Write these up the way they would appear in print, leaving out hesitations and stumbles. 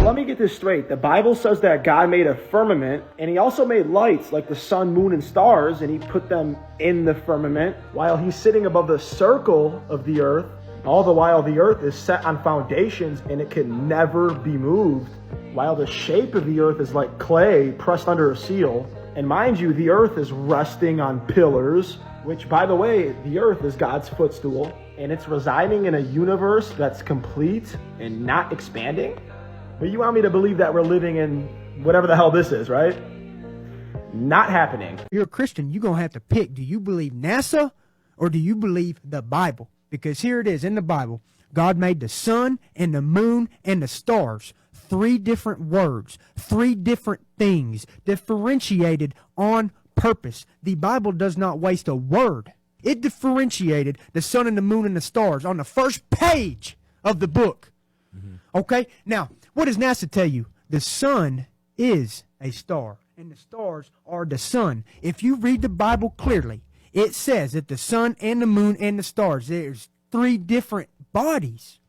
let me get this straight. The Bible says that God made a firmament, and he also made lights like the sun, moon, and stars, and he put them in the firmament while he's sitting above the circle of the earth. All the while the earth is set on foundations and it can never be moved, while the shape of the earth is like clay pressed under a seal. And mind you, the earth is resting on pillars, which, by the way, the earth is God's footstool, and it's residing in a universe that's complete and not expanding. But you want me to believe that we're living in whatever the hell this is, right? Not happening. If you're a Christian, you're going to have to pick. Do you believe NASA or do you believe the Bible? Because here it is in the Bible. God made the sun and the moon and the stars. 3 different words, 3 different things, differentiated on purpose. The Bible does not waste a word. It differentiated the sun and the moon and the stars on the first page of the book. Okay? Now, what does NASA tell you? The sun is a star, and the stars are the sun. If you read the Bible clearly, it says that the sun and the moon and the stars, there's 3 different bodies.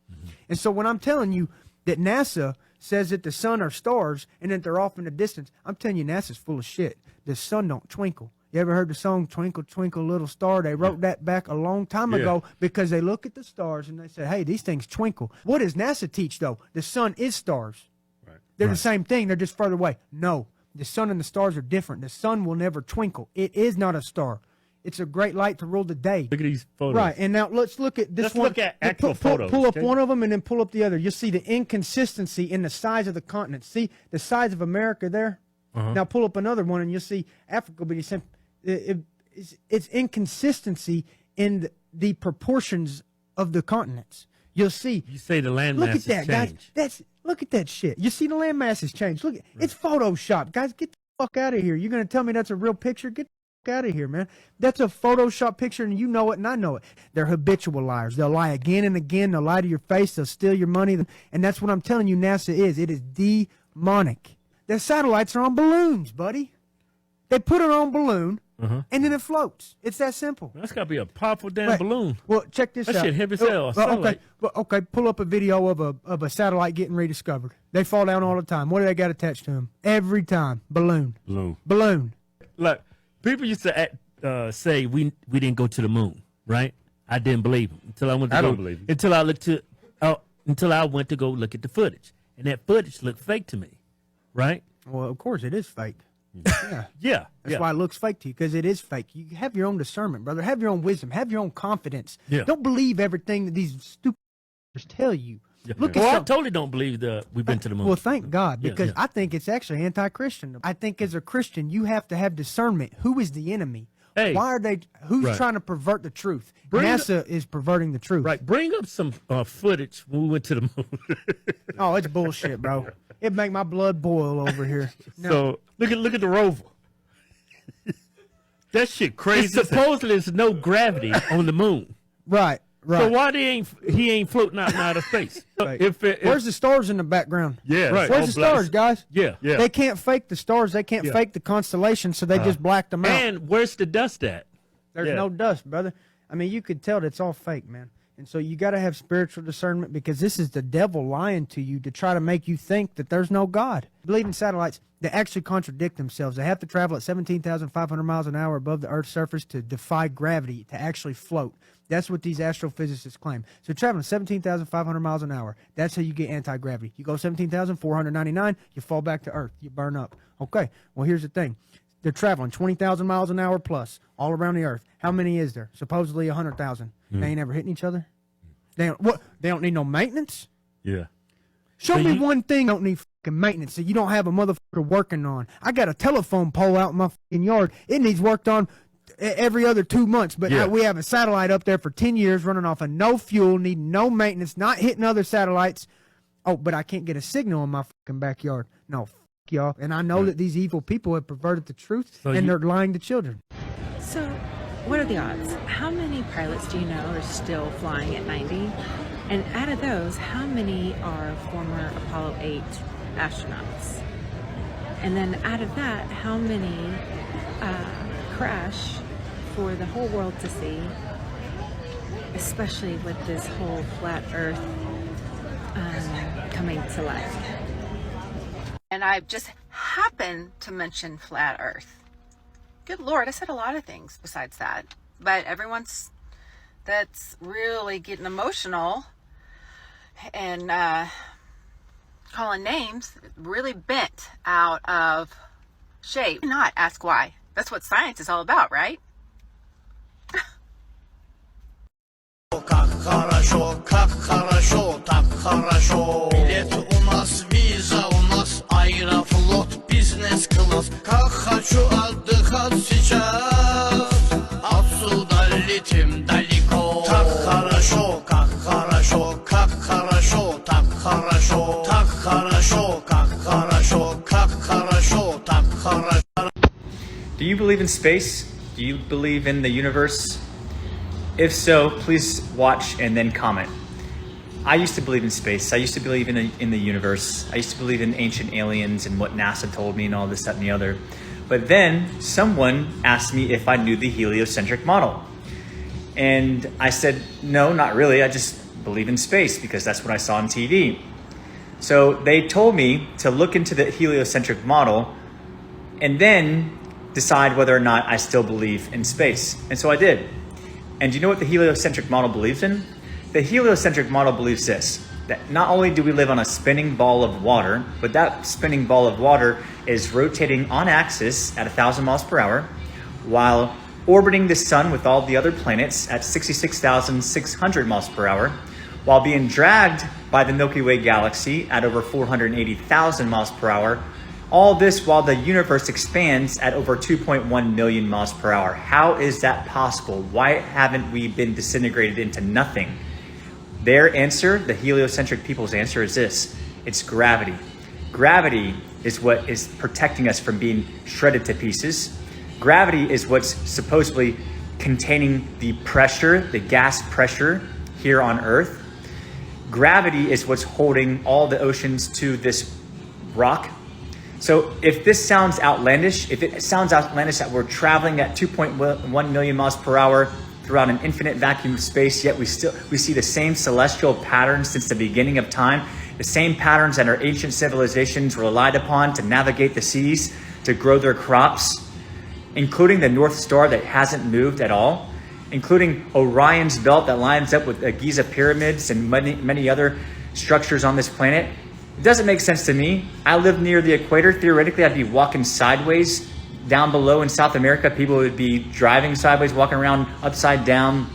And so when I'm telling you that NASA says that the sun are stars and that they're off in the distance, I'm telling you NASA's full of shit. The sun don't twinkle. You ever heard the song Twinkle, Twinkle, Little Star? They wrote that back a long time ago because they look at the stars and they say, hey, these things twinkle. What does NASA teach, though? The sun is stars. Right. They're the same thing. They're just further away. No, the sun and the stars are different. The sun will never twinkle. It is not a star. It's a great light to rule the day. Look at these photos. Right, and now let's look at this one. Let's look at actual photos. Pull up one of them and then pull up the other. You'll see the inconsistency in the size of the continent. See the size of America there? Now pull up another one and you'll see Africa, but it's inconsistency in the proportions of the continents. You'll see. You say the landmass look at that, changed. guys. Look at that shit. You see the landmass has changed. Look, it's Photoshop. Guys, get the fuck out of here. You're going to tell me that's a real picture? Get out of here, man. That's a Photoshop picture, and you know it, and I know it. They're habitual liars. They'll lie again and again. They'll lie to your face. They'll steal your money, and that's what I'm telling you NASA is. It is demonic. Their satellites are on balloons, buddy. They put it on balloon, and then it floats. It's that simple. That's got to be a powerful damn balloon. Well, check this out. That shit heavy as hell. Okay, pull up a video of a satellite getting rediscovered. They fall down all the time. What do they got attached to them? Every time. Balloon. Look. People used to say we didn't go to the moon, right? I didn't believe them until I went to believe him. until I went to go look at the footage, and that footage looked fake to me, right? Well, of course it is fake. Yeah. That's why it looks fake to you, because it is fake. You have your own discernment, brother. Have your own wisdom. Have your own confidence. Yeah. Don't believe everything that these stupid tell you. Yeah. I totally don't believe we've been to the moon. Well, thank God, because I think it's actually anti-Christian. I think as a Christian, you have to have discernment. Who is the enemy? Hey, why are they? Who's trying to pervert the truth? NASA is perverting the truth. Right. Bring up some footage when we went to the moon. Oh, it's bullshit, bro. It make my blood boil over here. No. So look at the rover. That shit crazy. Supposedly there's no gravity on the moon. Right. So why he ain't floating out in outer space? Where's the stars in the background? Yeah. Right. Where's the stars, guys? Yeah. They can't fake the stars. They can't fake the constellations, so they just blacked them out. And where's the dust at? There's no dust, brother. I mean, you could tell that it's all fake, man. And so you got to have spiritual discernment, because this is the devil lying to you to try to make you think that there's no God. Believe in satellites, they actually contradict themselves. They have to travel at 17,500 miles an hour above the Earth's surface to defy gravity, to actually float. That's what these astrophysicists claim. So traveling 17,500 miles an hour, that's how you get anti-gravity. You go 17,499, you fall back to Earth. You burn up. Okay, well, here's the thing. They're traveling 20,000 miles an hour plus all around the Earth. How many is there? Supposedly 100,000. They ain't ever hitting each other? They don't need no maintenance? Yeah. Show me one thing don't need fucking maintenance that you don't have a motherfucker working on. I got a telephone pole out in my fucking yard. It needs worked on every other 2 months, but we have a satellite up there for 10 years running off of no fuel, needing no maintenance, not hitting other satellites. Oh, but I can't get a signal in my fucking backyard. No, y'all. And I know that these evil people have perverted the truth, and they're lying to children. So, what are the odds? How many pilots do you know are still flying at 90? And out of those, how many are former Apollo 8 astronauts? And then out of that, how many crash for the whole world to see, especially with this whole flat Earth coming to life? And I just happened to mention flat earth. Good Lord, I said a lot of things besides that. But everyone's that's really getting emotional and calling names really bent out of shape. Not ask why. That's what science is all about, right? Как хорошо, так хорошо. Билеты у нас, виза у нас, аэрофлот, бизнес-класс. Как хочу отдыхать сейчас, отсюда летим далеко. Так хорошо, так хорошо, так хорошо, так хорошо, так хорошо, как хорошо, как хорошо, так хорошо. Do you believe in space? Do you believe in the universe? If so, please watch and then comment. I used to believe in space. I used to believe in the universe. I used to believe in ancient aliens and what NASA told me and all this, that, and the other. But then someone asked me if I knew the heliocentric model. And I said, no, not really. I just believe in space because that's what I saw on TV. So they told me to look into the heliocentric model and then decide whether or not I still believe in space. And so I did. And do you know what the heliocentric model believes in? The heliocentric model believes this, that not only do we live on a spinning ball of water, but that spinning ball of water is rotating on axis at 1,000 miles per hour, while orbiting the sun with all the other planets at 66,600 miles per hour, while being dragged by the Milky Way galaxy at over 480,000 miles per hour. All this while the universe expands at over 2.1 million miles per hour. How is that possible? Why haven't we been disintegrated into nothing? Their answer, the heliocentric people's answer, is this. It's gravity. Gravity is what is protecting us from being shredded to pieces. Gravity is what's supposedly containing the pressure, the gas pressure here on Earth. Gravity is what's holding all the oceans to this rock. So if this sounds outlandish, if it sounds outlandish that we're traveling at 2.1 million miles per hour throughout an infinite vacuum of space, yet we see the same celestial patterns since the beginning of time, the same patterns that our ancient civilizations relied upon to navigate the seas, to grow their crops, including the North Star that hasn't moved at all, including Orion's belt that lines up with the Giza pyramids and many other structures on this planet. It doesn't make sense to me. I live near the equator. Theoretically, I'd be walking sideways. Down below in South America, people would be driving sideways, walking around upside down.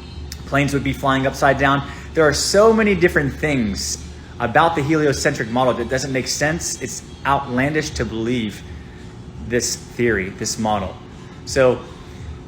Planes would be flying upside down. There are so many different things about the heliocentric model that doesn't make sense. It's outlandish to believe this theory, this model. So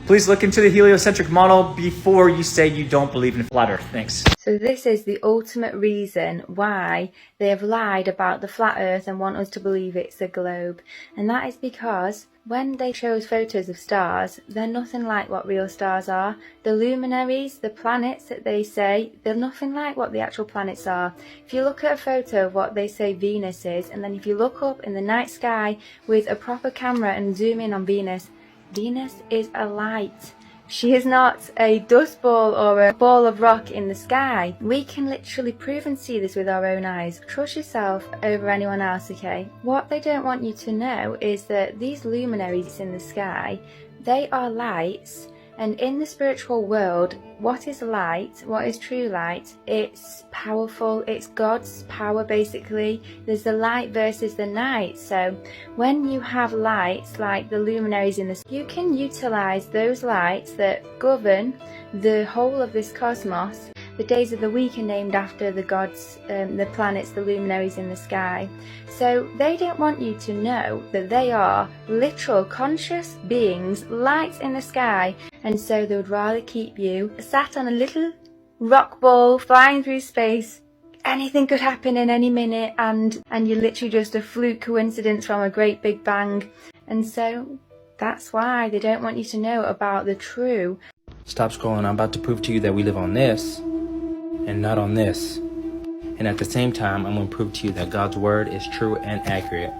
please look into the heliocentric model before you say you don't believe in flat Earth. Thanks. So this is the ultimate reason why they have lied about the flat Earth and want us to believe it's a globe. And that is because when they show us photos of stars, they're nothing like what real stars are. The luminaries, the planets that they say, they're nothing like what the actual planets are. If you look at a photo of what they say Venus is, and then if you look up in the night sky with a proper camera and zoom in on Venus, Venus is a light. She is not a dust ball or a ball of rock in the sky. We can literally prove and see this with our own eyes. Trust yourself over anyone else, okay? What they don't want you to know is that these luminaries in the sky, they are lights. And in the spiritual world, what is light, what is true light? It's powerful, it's God's power basically. There's the light versus the night. So when you have lights like the luminaries in the sky, you can utilize those lights that govern the whole of this cosmos. The days of the week are named after the gods, the planets, the luminaries in the sky. So they don't want you to know that they are literal conscious beings, lights in the sky, and so they would rather keep you sat on a little rock ball flying through space. Anything could happen in any minute, and you're literally just a fluke coincidence from a great big bang. And so that's why they don't want you to know about the true. Stop scrolling. I'm about to prove to you that we live on this and not on this. And at the same time, I'm going to prove to you that God's word is true and accurate.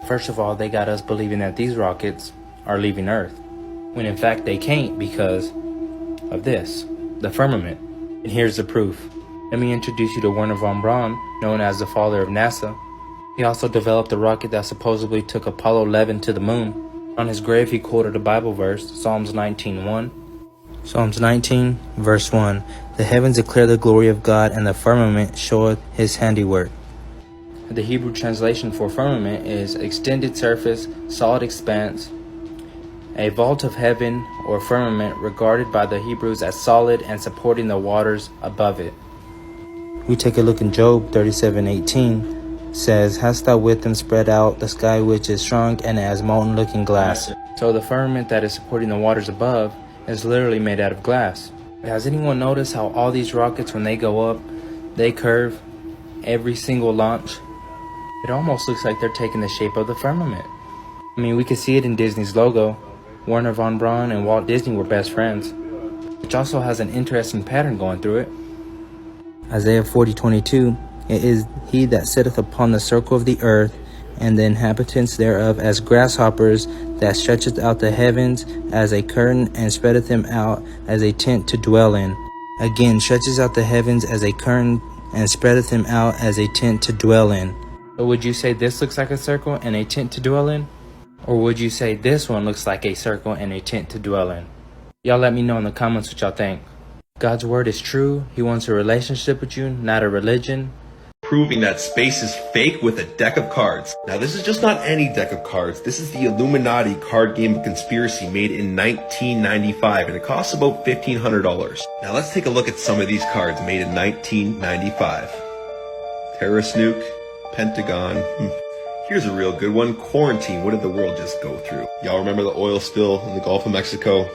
First of all, they got us believing that these rockets are leaving Earth, when in fact they can't because of this, the firmament. And here's the proof. Let me introduce you to Werner von Braun, known as the father of NASA. He also developed the rocket that supposedly took Apollo 11 to the moon. On his grave, he quoted a Bible verse, Psalms 19:1. Psalms 19, verse 1. The heavens declare the glory of God, and the firmament showeth his handiwork. The Hebrew translation for firmament is extended surface, solid expanse, a vault of heaven or firmament regarded by the Hebrews as solid and supporting the waters above it. We take a look in Job 37:18. Says, hast thou with them spread out the sky which is shrunk and as molten looking glass. So the firmament that is supporting the waters above is literally made out of glass. Has anyone noticed how all these rockets, when they go up, they curve every single launch? It almost looks like they're taking the shape of the firmament. I mean, we can see it in Disney's logo. Werner von Braun and Walt Disney were best friends, which also has an interesting pattern going through it. Isaiah 40:22, it is he that sitteth upon the circle of the earth, and the inhabitants thereof as grasshoppers, that stretcheth out the heavens as a curtain, and spreadeth them out as a tent to dwell in. Again, stretches out the heavens as a curtain, and spreadeth them out as a tent to dwell in. So would you say this looks like a circle and a tent to dwell in? Or would you say this one looks like a circle and a tent to dwell in? Y'all let me know in the comments what y'all think. God's word is true. He wants a relationship with you, not a religion. Proving that space is fake with a deck of cards. Now this is just not any deck of cards. This is the Illuminati card game of conspiracy made in 1995, and it costs about $1,500. Now let's take a look at some of these cards made in 1995. Terra Snook, Pentagon. Here's a real good one. Quarantine. What did the world just go through? Y'all remember the oil spill in the Gulf of Mexico?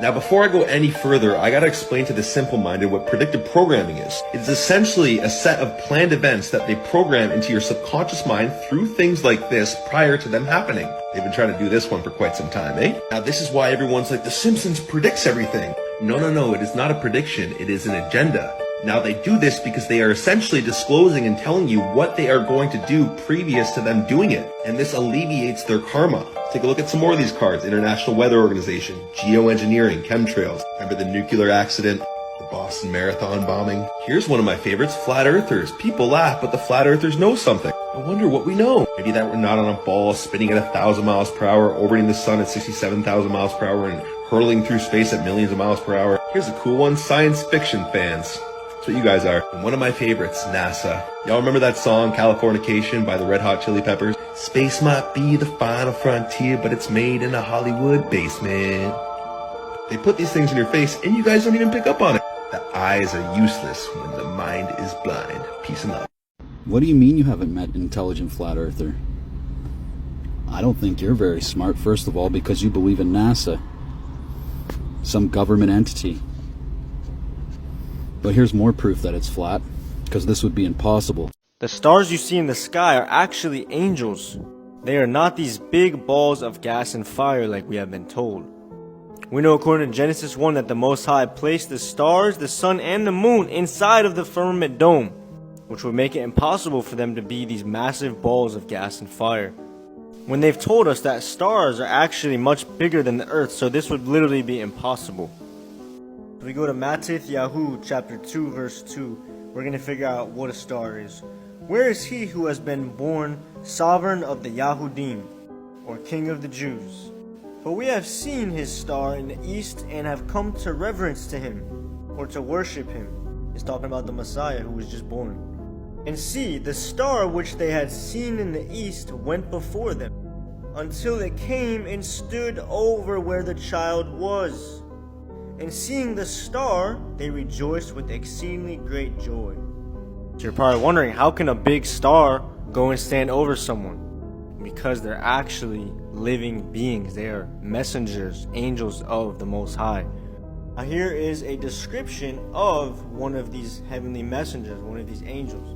Now, before I go any further, I gotta explain to the simple-minded what predictive programming is. It's essentially a set of planned events that they program into your subconscious mind through things like this prior to them happening. They've been trying to do this one for quite some time, eh? Now, this is why everyone's like, The Simpsons predicts everything. No, it is not a prediction, it is an agenda. Now, they do this because they are essentially disclosing and telling you what they are going to do previous to them doing it. And this alleviates their karma. Take a look at some more of these cards. International Weather Organization, Geoengineering, Chemtrails. Remember the nuclear accident? The Boston Marathon bombing? Here's one of my favorites, Flat Earthers. People laugh, but the Flat Earthers know something. I wonder what we know. Maybe that we're not on a ball spinning at 1,000 miles per hour, orbiting the sun at 67,000 miles per hour, and hurling through space at millions of miles per hour. Here's a cool one, science fiction fans. That's what you guys are. And one of my favorites, NASA. Y'all remember that song, Californication, by the Red Hot Chili Peppers? Space might be the final frontier, but it's made in a Hollywood basement. They put these things in your face, and you guys don't even pick up on it. The eyes are useless when the mind is blind. Peace and love. What do you mean you haven't met an intelligent flat earther? I don't think you're very smart, first of all, because you believe in NASA, some government entity. But here's more proof that it's flat, because this would be impossible. The stars you see in the sky are actually angels. They are not these big balls of gas and fire like we have been told. We know according to Genesis 1 that the Most High placed the stars, the sun, and the moon inside of the firmament dome, which would make it impossible for them to be these massive balls of gas and fire. When they've told us that stars are actually much bigger than the earth, so this would literally be impossible. If we go to Matthew chapter 2 verse 2, we're going to figure out what a star is. Where is he who has been born sovereign of the Yahudim, or king of the Jews? For we have seen his star in the east and have come to reverence to him, or to worship him. He's talking about the Messiah who was just born. And see, the star which they had seen in the east went before them, until it came and stood over where the child was. And seeing the star, they rejoiced with exceedingly great joy. So you're probably wondering, how can a big star go and stand over someone? Because they're actually living beings. They are messengers, angels of the Most High. Now here is a description of one of these heavenly messengers, one of these angels.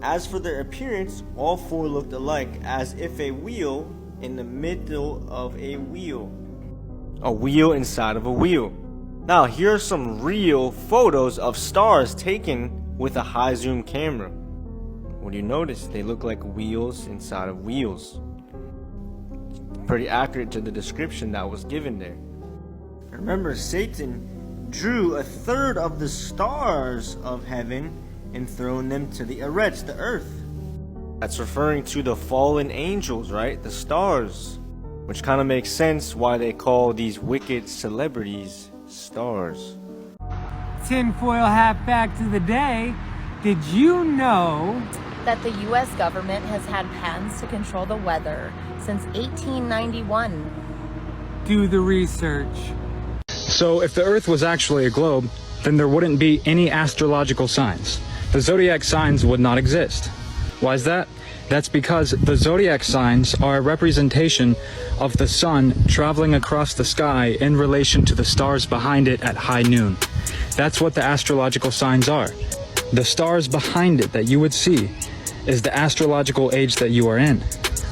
As for their appearance, all four looked alike, as if a wheel in the middle of a wheel. A wheel inside of a wheel. Now, here are some real photos of stars taken with a high zoom camera. What do you notice? They look like wheels inside of wheels. Pretty accurate to the description that was given there. Remember, Satan drew 1/3 of the stars of heaven and thrown them to the Eretz, the earth. That's referring to the fallen angels, right? The stars. Which kind of makes sense why they call these wicked celebrities stars. Tinfoil hat back to the day. Did you know that the U.S. government has had patents to control the weather since 1891? Do the research. So if the Earth was actually a globe, then there wouldn't be any astrological signs. The zodiac signs would not exist. Why is that? That's because the zodiac signs are a representation of the sun traveling across the sky in relation to the stars behind it at high noon. That's what the astrological signs are. The stars behind it that you would see is the astrological age that you are in.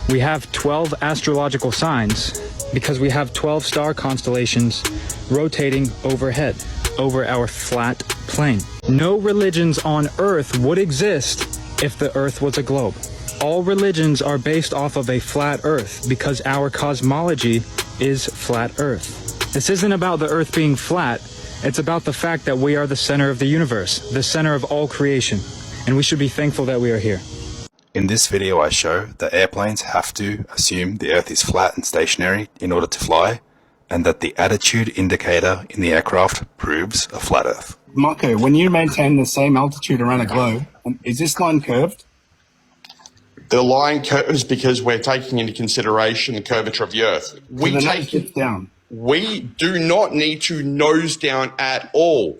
We have 12 astrological signs because we have 12 star constellations rotating overhead over our flat plane. No religions on Earth would exist if the Earth was a globe. All religions are based off of a flat Earth because our cosmology is flat Earth. This isn't about the Earth being flat, it's about the fact that we are the center of the universe, the center of all creation, and we should be thankful that we are here. In this video I show that airplanes have to assume the Earth is flat and stationary in order to fly, and that the attitude indicator in the aircraft proves a flat Earth. Marco, when you maintain the same altitude around a globe, is this line curved? The line curves because we're taking into consideration the curvature of the Earth. We take it down. We do not need to nose down at all.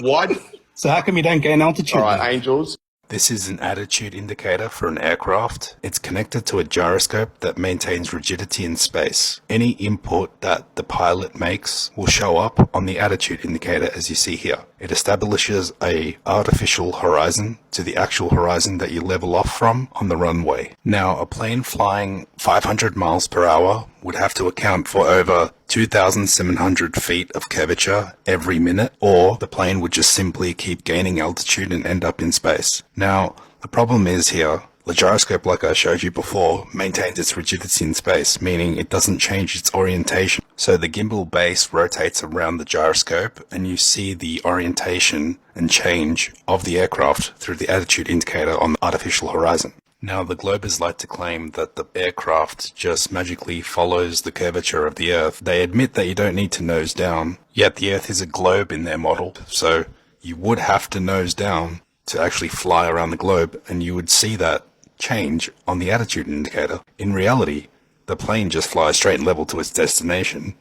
Why? So how come you don't gain altitude? All right, angels. This is an attitude indicator for an aircraft. It's connected to a gyroscope that maintains rigidity in space. Any input that the pilot makes will show up on the attitude indicator as you see here. It establishes a artificial horizon to the actual horizon that you level off from on the runway. Now, a plane flying 500 miles per hour would have to account for over 2,700 feet of curvature every minute, or the plane would just simply keep gaining altitude and end up in space. Now, the problem is here, the gyroscope, like I showed you before, maintains its rigidity in space, meaning it doesn't change its orientation. So the gimbal base rotates around the gyroscope, and you see the orientation and change of the aircraft through the attitude indicator on the artificial horizon. Now, the Globers like to claim that the aircraft just magically follows the curvature of the Earth. They admit that you don't need to nose down, yet the Earth is a globe in their model, so you would have to nose down to actually fly around the globe, and you would see that change on the attitude indicator. In reality, the plane just flies straight and level to its destination,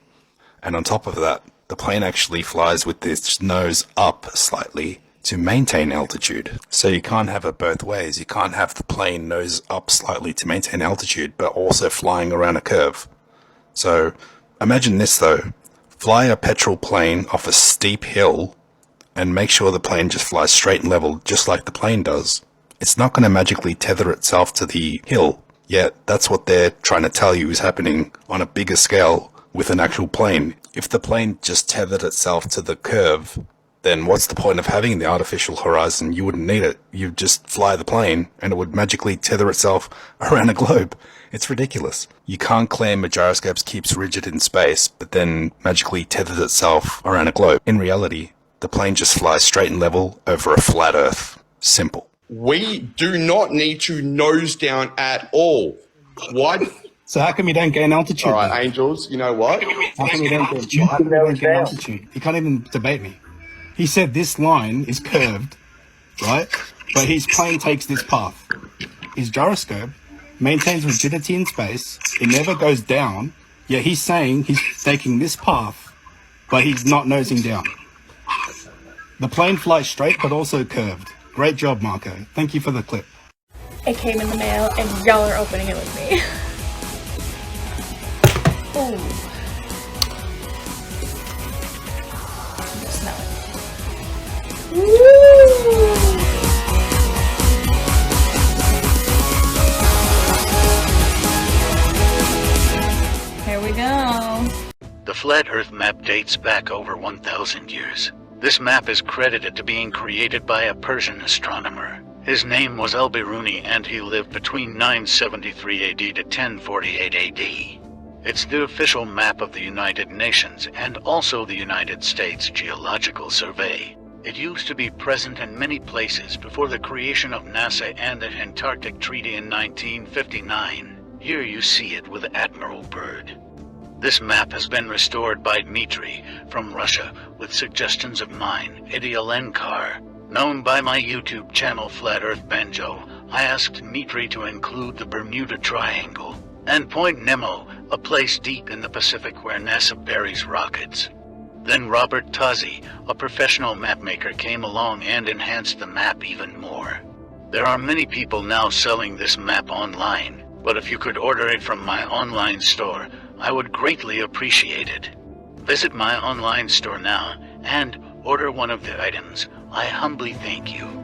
and on top of that, the plane actually flies with its nose up slightly to maintain altitude. So you can't have it both ways. You can't have the plane nose up slightly to maintain altitude, but also flying around a curve. So imagine this though. Fly a petrol plane off a steep hill and make sure the plane just flies straight and level just like the plane does. It's not going to magically tether itself to the hill, yet that's what they're trying to tell you is happening on a bigger scale with an actual plane. If the plane just tethered itself to the curve, then what's the point of having the artificial horizon? You wouldn't need it. You'd just fly the plane and it would magically tether itself around a globe. It's ridiculous. You can't claim a gyroscope keeps rigid in space, but then magically tethers itself around a globe. In reality, the plane just flies straight and level over a flat Earth. Simple. We do not need to nose down at all. Why? So how come you don't gain altitude? All right, angels, you know what? How come you don't gain altitude? You can't even debate me. He said this line is curved, right? But his plane takes this path. His gyroscope maintains rigidity in space. It never goes down. Yet he's saying he's taking this path, but he's not nosing down. The plane flies straight, but also curved. Great job, Marco. Thank you for the clip. It came in the mail, and y'all are opening it with me. Ooh. Smell it. Here we go. The Flat Earth map dates back over 1,000 years. This map is credited to being created by a Persian astronomer. His name was Al-Biruni, and he lived between 973 AD to 1048 AD. It's the official map of the United Nations and also the United States Geological Survey. It used to be present in many places before the creation of NASA and the Antarctic Treaty in 1959. Here you see it with Admiral Byrd. This map has been restored by Dmitry from Russia with suggestions of mine, Idialenkar. Known by my YouTube channel Flat Earth Banjo, I asked Dmitry to include the Bermuda Triangle and Point Nemo, a place deep in the Pacific where NASA buries rockets. Then Robert Tozzi, a professional mapmaker, came along and enhanced the map even more. There are many people now selling this map online, but if you could order it from my online store, I would greatly appreciate it. Visit my online store now and order one of the items. I humbly thank you.